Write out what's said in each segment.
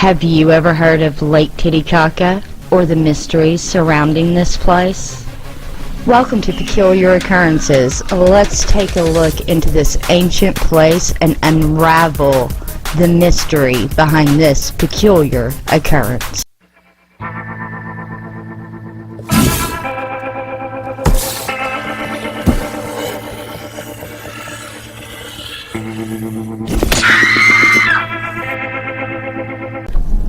Have you ever heard of Lake Titicaca or the mysteries surrounding this place? Welcome to Peculiar Occurrences. Let's take a look into this ancient place and unravel the mystery behind this peculiar occurrence.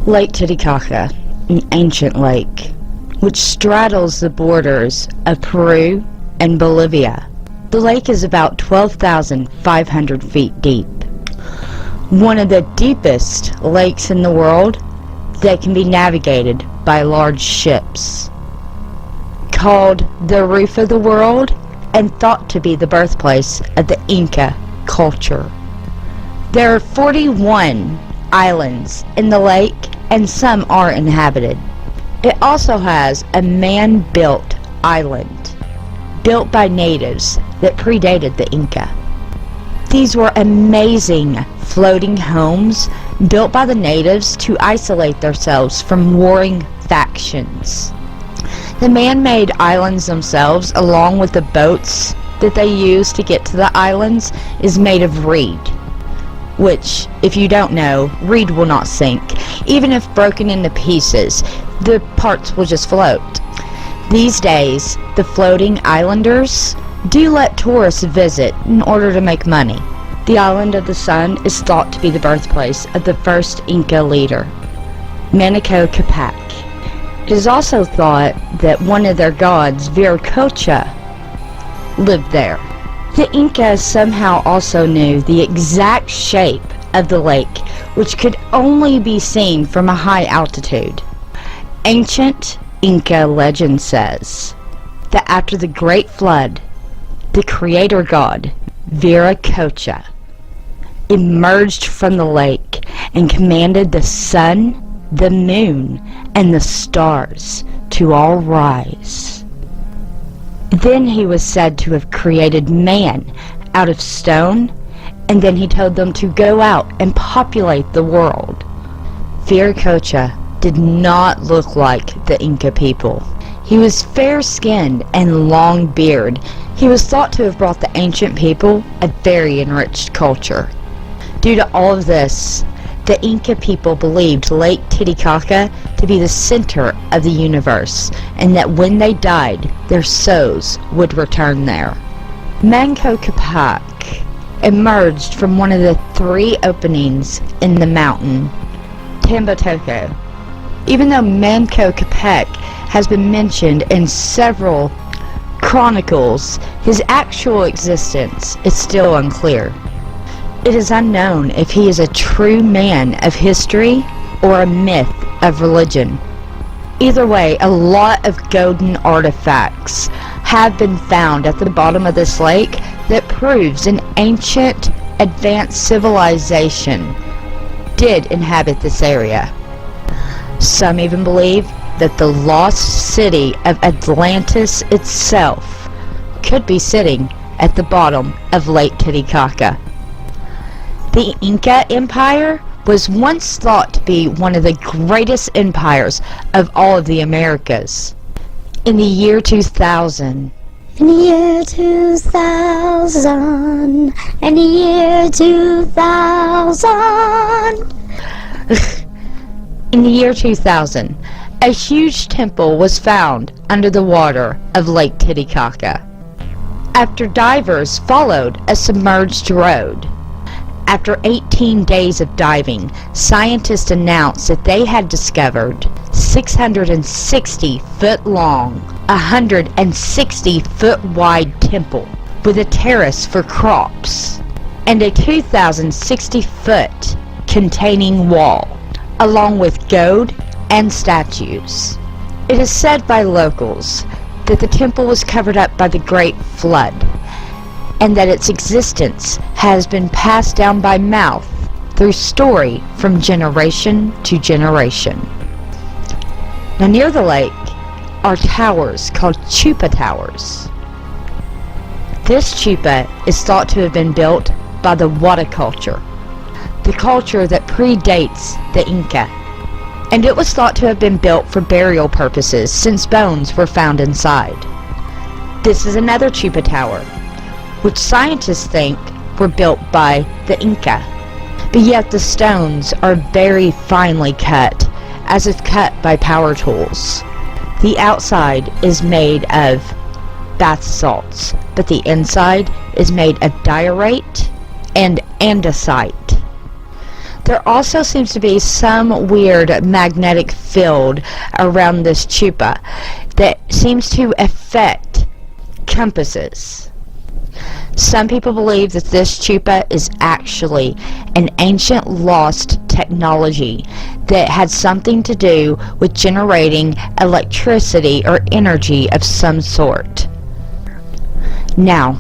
Lake Titicaca, an ancient lake, which straddles the borders of Peru and Bolivia. The lake is about 12,500 feet deep. One of the deepest lakes in the world that can be navigated by large ships. Called the roof of the world and thought to be the birthplace of the Inca culture. There are 41 islands in the lake, and some are inhabited. It also has a man-built island, built by natives that predated the Inca. These were amazing floating homes built by the natives to isolate themselves from warring factions. The man-made islands themselves, along with the boats that they use to get to the islands, is made of reed, which, if you don't know, reed will not sink. Even if broken into pieces, the parts will just float. These days, the floating islanders do let tourists visit in order to make money. The island of the sun is thought to be the birthplace of the first Inca leader, Manco Capac. It is also thought that one of their gods, Viracocha, lived there. The Incas somehow also knew the exact shape of the lake, which could only be seen from a high altitude. Ancient Inca legend says that after the Great Flood, the creator god, Viracocha, emerged from the lake and commanded the sun, the moon, and the stars to all rise. Then he was said to have created man out of stone, and then he told them to go out and populate the world. Viracocha did not look like the Inca people. He was fair-skinned and long beard. He was thought to have brought the ancient people a very enriched culture. Due to all of this, the Inca people believed Lake Titicaca to be the center of the universe, and that when they died, their souls would return there. Manco Capac emerged from one of the 3 openings in the mountain, Titicaca. Even though Manco Capac has been mentioned in several chronicles, his actual existence is still unclear. It is unknown if he is a true man of history or a myth of religion. Either way, a lot of golden artifacts have been found at the bottom of this lake that proves an ancient, advanced civilization did inhabit this area. Some even believe that the lost city of Atlantis itself could be sitting at the bottom of Lake Titicaca. The Inca Empire was once thought to be one of the greatest empires of all of the Americas. In the year 2000, in the year 2000, in the year 2000, in the year 2000, a huge temple was found under the water of Lake Titicaca. After divers followed a submerged road, after 18 days of diving, scientists announced that they had discovered 660-foot long, 160-foot wide temple with a terrace for crops and a 2,060-foot containing wall, along with gold and statues. It is said by locals that the temple was covered up by the Great Flood, and that its existence has been passed down by mouth through story from generation to generation. Now near the lake are towers called chupa towers. This chupa is thought to have been built by the Wada culture, the culture that predates the Inca. and it was thought to have been built for burial purposes since bones were found inside. This is another Chupa Tower, which scientists think were built by the Inca, but yet the stones are very finely cut, as if cut by power tools. The outside is made of bath salts, but the inside is made of diorite and andesite. There also seems to be some weird magnetic field around this chupa that seems to affect compasses. Some people believe that this chupa is actually an ancient lost technology that had something to do with generating electricity or energy of some sort. Now,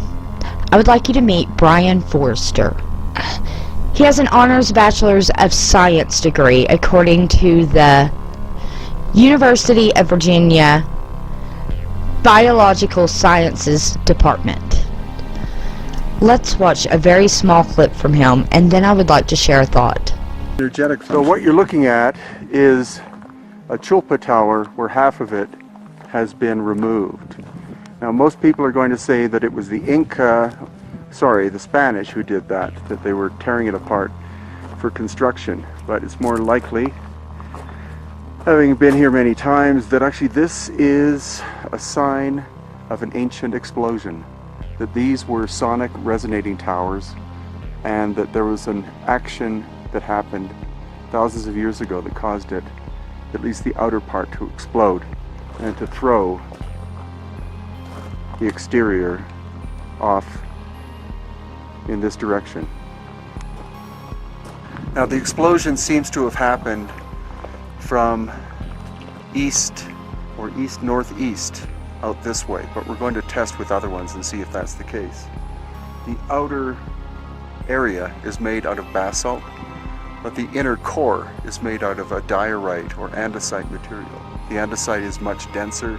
I would like you to meet Brian Forrester. He has an honors Bachelor's of Science degree according to the University of Virginia Biological Sciences Department. Let's watch a very small clip from him, and then I would like to share a thought. Energetic. So what you're looking at is a Chupa Tower where half of it has been removed. Now most people are going to say that it was the the Spanish who did that they were tearing it apart for construction, but it's more likely, having been here many times, that actually this is a sign of an ancient explosion, that these were sonic resonating towers, and that there was an action that happened thousands of years ago that caused it, at least the outer part, to explode and to throw the exterior off in this direction. Now the explosion seems to have happened from east or east-northeast out this way, but we're going to test with other ones and see if that's the case. The outer area is made out of basalt, but the inner core is made out of a diorite or andesite material. The andesite is much denser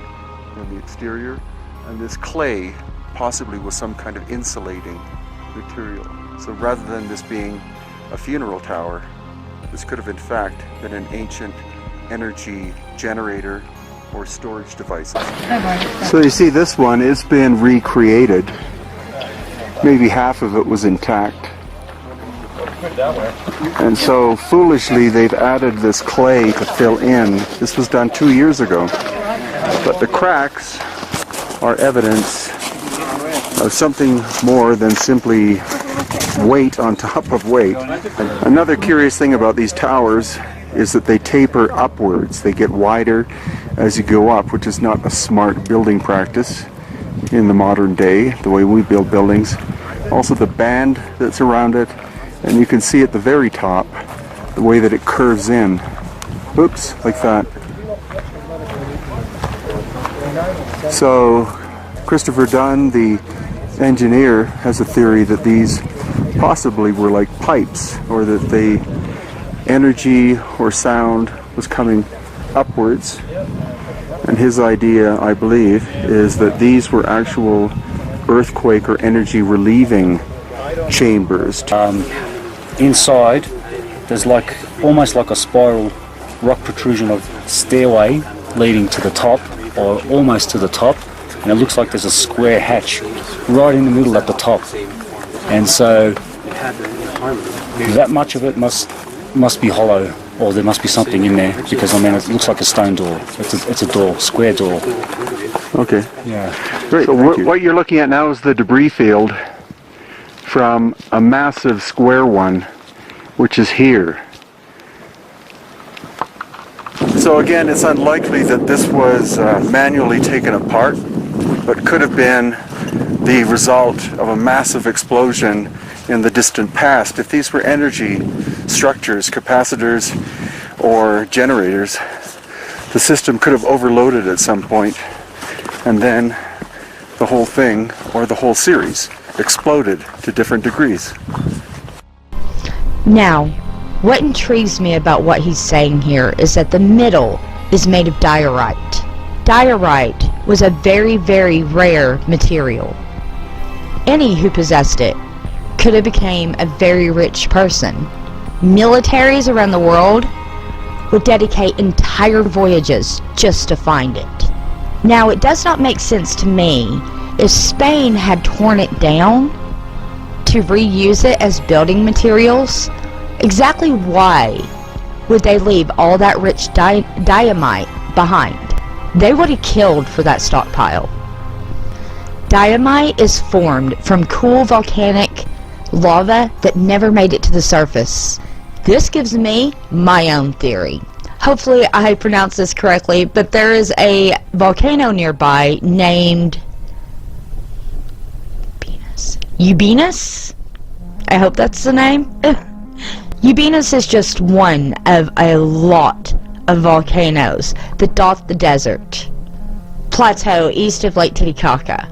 than the exterior, and this clay possibly was some kind of insulating material. So rather than this being a funeral tower, this could have in fact been an ancient energy generator or storage devices. So you see, this one has been recreated. Maybe half of it was intact. And so foolishly they've added this clay to fill in. This was done 2 years ago. But the cracks are evidence of something more than simply weight on top of weight. Another curious thing about these towers is that they taper upwards. They get wider as you go up, which is not a smart building practice in the modern day, the way we build buildings. Also the band that's around it, and you can see at the very top the way that it curves in. Oops, like that. So Christopher Dunn, the engineer, has a theory that these possibly were like pipes, or that the energy or sound was coming upwards. And his idea, I believe, is that these were actual earthquake or energy relieving chambers. Inside there's like almost like a spiral rock protrusion of stairway leading to the top, or almost to the top, and it looks like there's a square hatch right in the middle at the top. And so that much of it must be hollow, or there must be something in there, because I mean it looks like a stone door. It's a door, square door. Okay. Yeah. Great. So what you're looking at now is the debris field from a massive square one, which is here. So again, it's unlikely that this was manually taken apart, but could have been the result of a massive explosion in the distant past. If these were energy structures, capacitors, or generators, the system could have overloaded at some point, and then the whole thing, or the whole series, exploded to different degrees. Now, what intrigues me about what he's saying here is that the middle is made of diorite. Diorite was a very, very rare material. Any who possessed it could have become a very rich person. Militaries around the world would dedicate entire voyages just to find it. Now, it does not make sense to me if Spain had torn it down to reuse it as building materials. Exactly why would they leave all that rich dynamite behind? They would have killed for that stockpile. Dynamite is formed from cool volcanic lava that never made it to the surface. This gives me my own theory. Hopefully I pronounced this correctly, but there is a volcano nearby named Uranus? I hope that's the name. Uranus is just one of a lot of volcanoes that dot the desert plateau east of Lake Titicaca.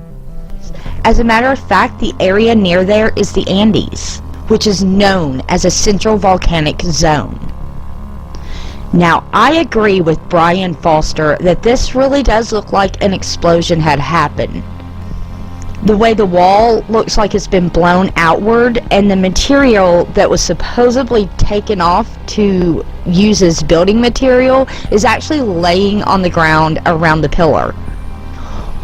As a matter of fact, the area near there is the Andes, which is known as a central volcanic zone. Now, I agree with Brian Foster that this really does look like an explosion had happened. The way the wall looks like it's been blown outward, and the material that was supposedly taken off to use as building material is actually laying on the ground around the pillar.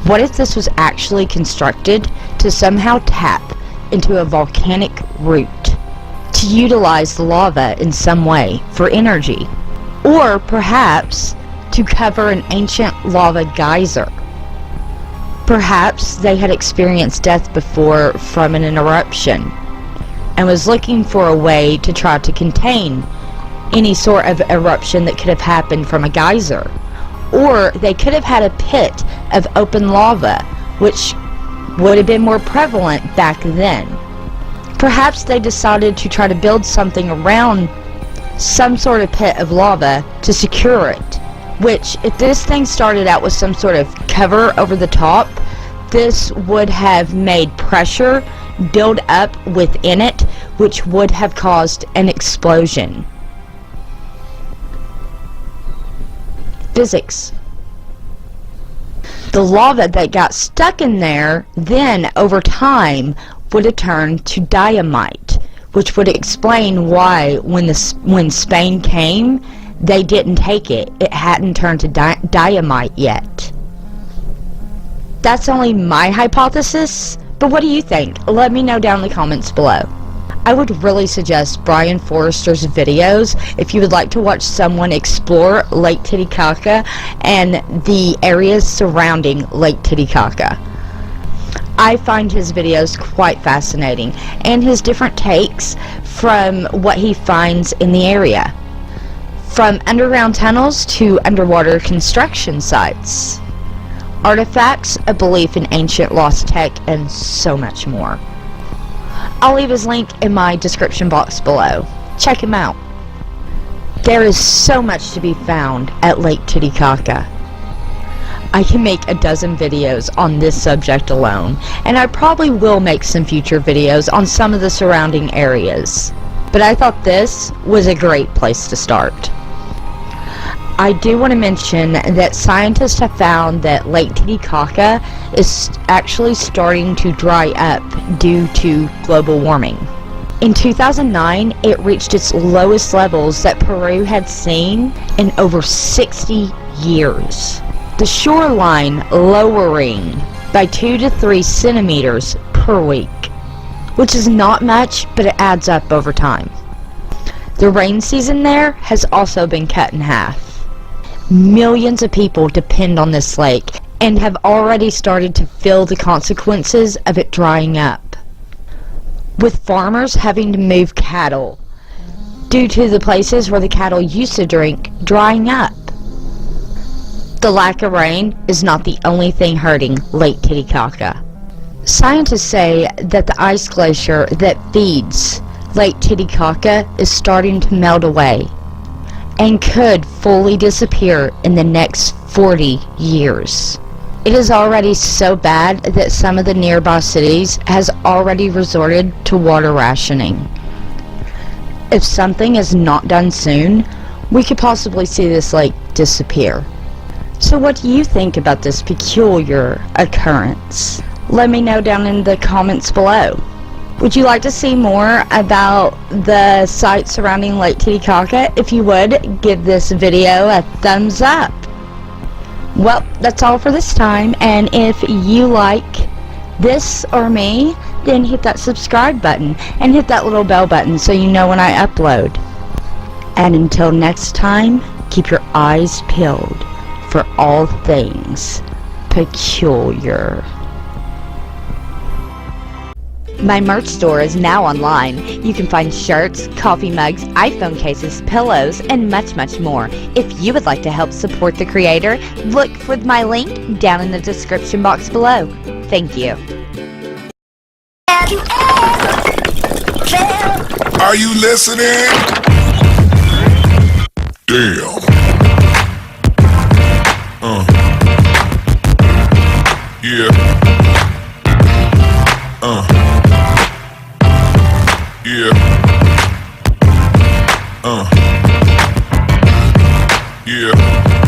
What if this was actually constructed to somehow tap into a volcanic root to utilize the lava in some way for energy? Or perhaps to cover an ancient lava geyser? Perhaps they had experienced death before from an eruption and was looking for a way to try to contain any sort of eruption that could have happened from a geyser. Or they could have had a pit of open lava, which would have been more prevalent back then. Perhaps they decided to try to build something around some sort of pit of lava to secure it, which, if this thing started out with some sort of cover over the top, this would have made pressure build up within it, which would have caused an explosion. Physics. The lava that got stuck in there then, over time, would have turned to dynamite, which would explain why when Spain came, they didn't take it. It hadn't turned to dynamite yet. That's only my hypothesis, but what do you think? Let me know down in the comments below. I would really suggest Brian Forrester's videos if you would like to watch someone explore Lake Titicaca and the areas surrounding Lake Titicaca. I find his videos quite fascinating, and his different takes from what he finds in the area. From underground tunnels to underwater construction sites, artifacts, a belief in ancient lost tech, and so much more. I'll leave his link in my description box below. Check him out. There is so much to be found at Lake Titicaca. I can make a dozen videos on this subject alone, and I probably will make some future videos on some of the surrounding areas. But I thought this was a great place to start. I do want to mention that scientists have found that Lake Titicaca is actually starting to dry up due to global warming. In 2009, it reached its lowest levels that Peru had seen in over 60 years. The shoreline lowering by 2 to 3 centimeters per week, which is not much, but it adds up over time. The rain season there has also been cut in half. Millions of people depend on this lake and have already started to feel the consequences of it drying up, with farmers having to move cattle due to the places where the cattle used to drink drying up. The lack of rain is not the only thing hurting Lake Titicaca. Scientists say that the ice glacier that feeds Lake Titicaca is starting to melt away and could fully disappear in the next 40 years. It is already so bad that some of the nearby cities has already resorted to water rationing. If something is not done soon, we could possibly see this lake disappear. So what do you think about this peculiar occurrence? Let me know down in the comments below. Would you like to see more about the sites surrounding Lake Titicaca? If you would, give this video a thumbs up. Well, that's all for this time, and if you like this or me, then hit that subscribe button and hit that little bell button so you know when I upload. And until next time, keep your eyes peeled for all things peculiar. My merch store is now online. You can find shirts, coffee mugs, iPhone cases, pillows, and much, much more. If you would like to help support the creator, look for my link down in the description box below. Thank you. Are you listening? Damn. Yeah. Yeah. Yeah.